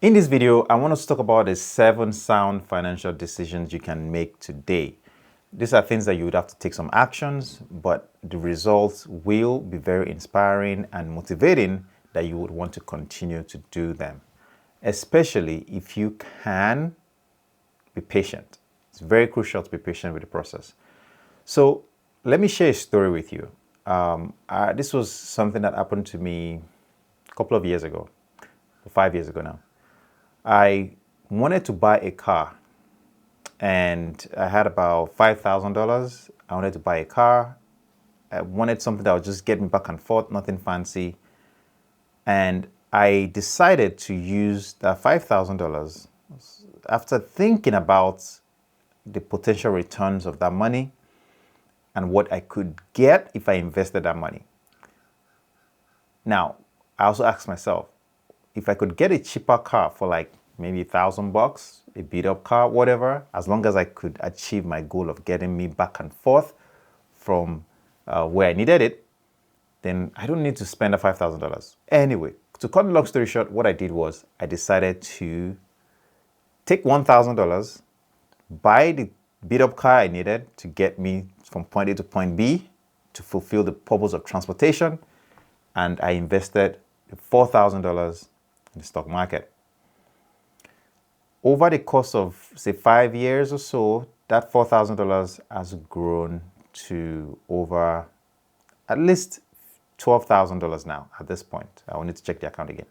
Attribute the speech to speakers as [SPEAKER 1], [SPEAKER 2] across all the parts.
[SPEAKER 1] In this video, I want us to talk about the 7 sound financial decisions you can make today. These are things that you would have to take some actions, but the results will be very inspiring and motivating that you would want to continue to do them, especially if you can be patient. It's very crucial to be patient with the process. So let me share a story with you. This was something that happened to me a couple of years ago, 5 years ago now. I wanted to buy a car and I had about $5,000. I wanted to buy a car. I wanted something that would just get me back and forth, nothing fancy. And I decided to use that $5,000 after thinking about the potential returns of that money and what I could get if I invested that money. Now, I also asked myself, if I could get a cheaper car for like maybe $1,000, a beat up car, whatever, as long as I could achieve my goal of getting me back and forth from where I needed it, then I don't need to spend the $5,000. Anyway, to cut the long story short, what I did was I decided to take $1,000, buy the beat up car I needed to get me from point A to point B to fulfill the purpose of transportation, and I invested $4,000 in the stock market. Over the course of, say, 5 years or so, that $4,000 has grown to over at least $12,000 now at this point. I will need to check the account again.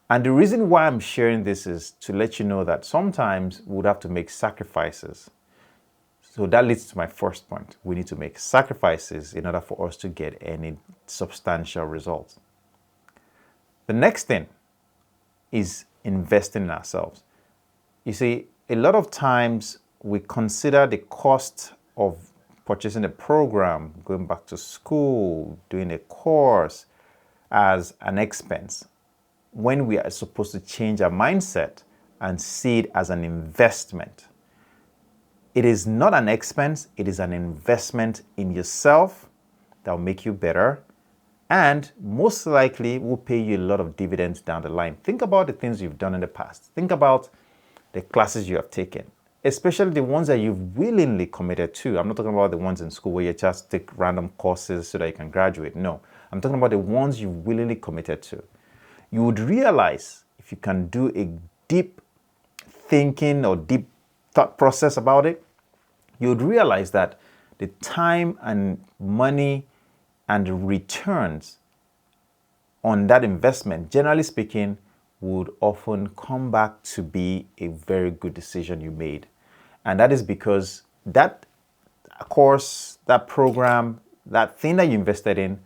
[SPEAKER 1] And the reason why I'm sharing this is to let you know that sometimes we would have to make sacrifices. So that leads to my first point. We need to make sacrifices in order for us to get any substantial results. The next thing is investing in ourselves. You see, a lot of times we consider the cost of purchasing a program, going back to school, doing a course as an expense, when we are supposed to change our mindset and see it as an investment. It is not an expense, it is an investment in yourself that will make you better and most likely will pay you a lot of dividends down the line. Think about the things you've done in the past. Think about the classes you have taken, especially the ones that you've willingly committed to. I'm not talking about the ones in school where you just take random courses so that you can graduate. No, I'm talking about the ones you willingly committed to. You would realize if you can do a deep thinking or deep thought process about it, you would realize that the time and money and the returns on that investment, generally speaking, would often come back to be a very good decision you made. And that is because that course, that program, that thing that you invested in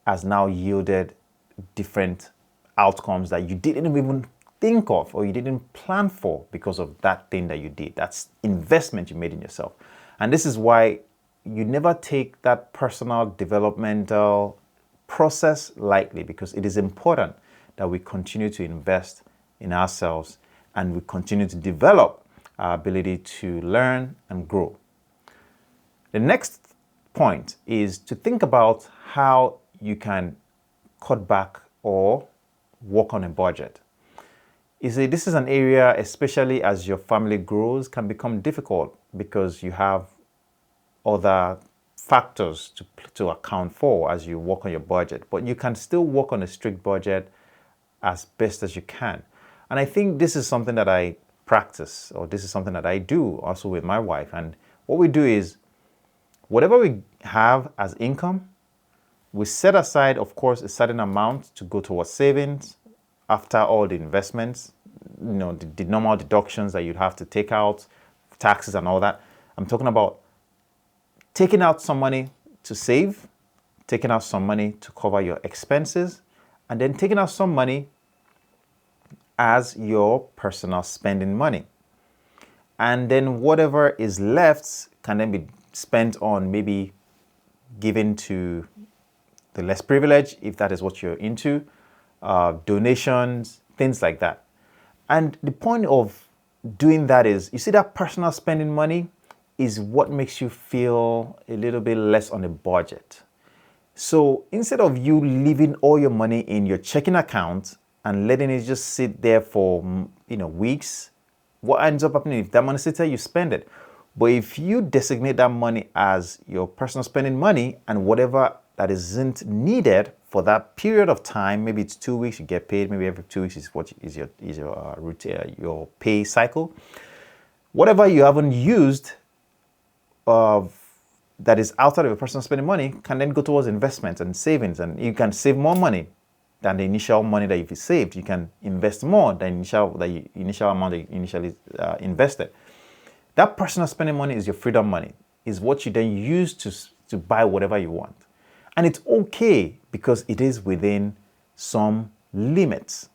[SPEAKER 1] has now yielded different outcomes that you didn't even think of or you didn't plan for because of that thing that you did. That's investment you made in yourself. And this is why you never take that personal developmental process lightly, because it is important that we continue to invest in ourselves and we continue to develop our ability to learn and grow. The next point is to think about how you can cut back or work on a budget. You see, this is an area, especially as your family grows, can become difficult because you have other factors to account for as you work on your budget. But you can still work on a strict budget as best as you can. And I think this is something that I practice, or this is something that I do also with my wife. And what we do is, whatever we have as income, we set aside, of course, a certain amount to go towards savings after all the investments, the normal deductions that you'd have to take out, taxes and all that. I'm talking about taking out some money to save, taking out some money to cover your expenses, and then taking out some money as your personal spending money. And then whatever is left can then be spent on maybe giving to the less privileged, if that is what you're into, donations, things like that. And the point of doing that is, you see, that personal spending money is what makes you feel a little bit less on a budget. So instead of you leaving all your money in your checking account and letting it just sit there for weeks, what ends up happening, if that money sits there, you spend it. But if you designate that money as your personal spending money, and whatever that isn't needed for that period of time, maybe it's 2 weeks, you get paid, maybe every 2 weeks is what is your routine, your pay cycle. Whatever you haven't used of that is outside of your personal spending money can then go towards investments and savings, and you can save more money than the initial money that you've saved. You can invest more than the initial amount that you initially invested. That personal spending money is your freedom money, is what you then use to buy whatever you want. And it's okay because it is within some limits.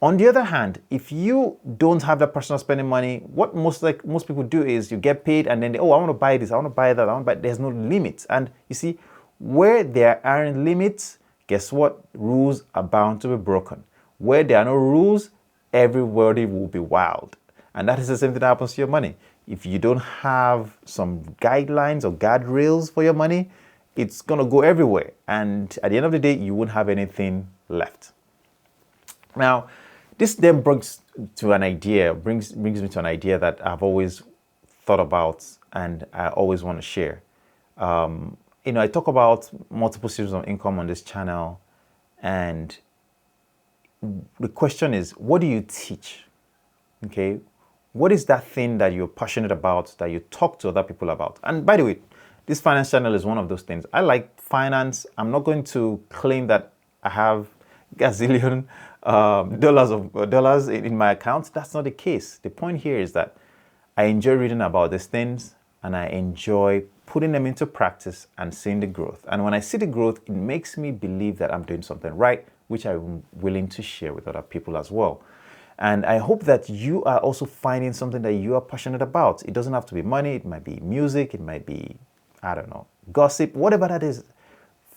[SPEAKER 1] On the other hand, if you don't have that personal spending money, what most people do is you get paid and then I want to buy this, I want to buy that, there's no limits. And you see, where there aren't limits, guess what? Rules are bound to be broken. Where there are no rules, everybody will be wild. And that is the same thing that happens to your money. If you don't have some guidelines or guardrails for your money, it's going to go everywhere. And at the end of the day, you won't have anything left. Now, this then brings me to an idea that I've always thought about and I always want to share. I talk about multiple streams of income on this channel, and the question is, what do you teach? Okay, what is that thing that you're passionate about, that you talk to other people about? And by the way, this finance channel is one of those things. I like finance. I'm not going to claim that I have gazillion dollars in my account. That's not the case. The point here is that I enjoy reading about these things and I enjoy putting them into practice and seeing the growth. And when I see the growth, it makes me believe that I'm doing something right, which I'm willing to share with other people as well. And I hope that you are also finding something that you are passionate about. It doesn't have to be money. It might be music. It might be, gossip, whatever that is.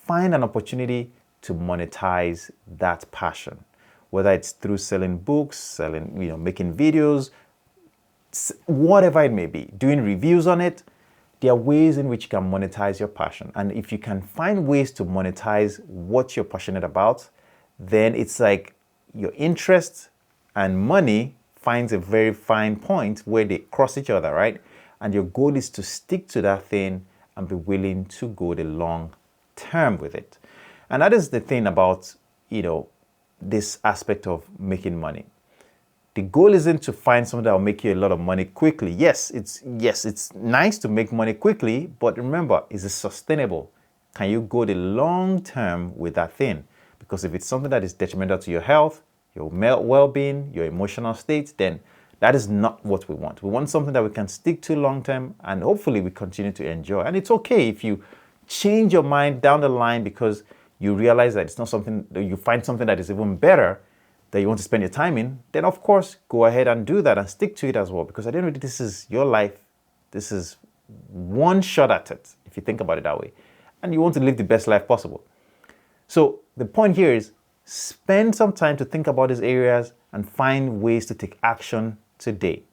[SPEAKER 1] Find an opportunity to monetize that passion, whether it's through selling books, making videos, whatever it may be, doing reviews on it. There are ways in which you can monetize your passion. And if you can find ways to monetize what you're passionate about, then it's like your interest and money finds a very fine point where they cross each other, right? And your goal is to stick to that thing and be willing to go the long term with it. And that is the thing about, this aspect of making money. The goal isn't to find something that will make you a lot of money quickly. Yes, it's nice to make money quickly, but remember, is it sustainable? Can you go the long term with that thing? Because if it's something that is detrimental to your health, your well-being, your emotional state, then that is not what we want. We want something that we can stick to long term and hopefully we continue to enjoy. And it's okay if you change your mind down the line because you realize that it's not something, that you find something that is even better that you want to spend your time in, then of course, go ahead and do that and stick to it as well. Because at the end of the day, this is your life. This is one shot at it, if you think about it that way. And you want to live the best life possible. So the point here is spend some time to think about these areas and find ways to take action today.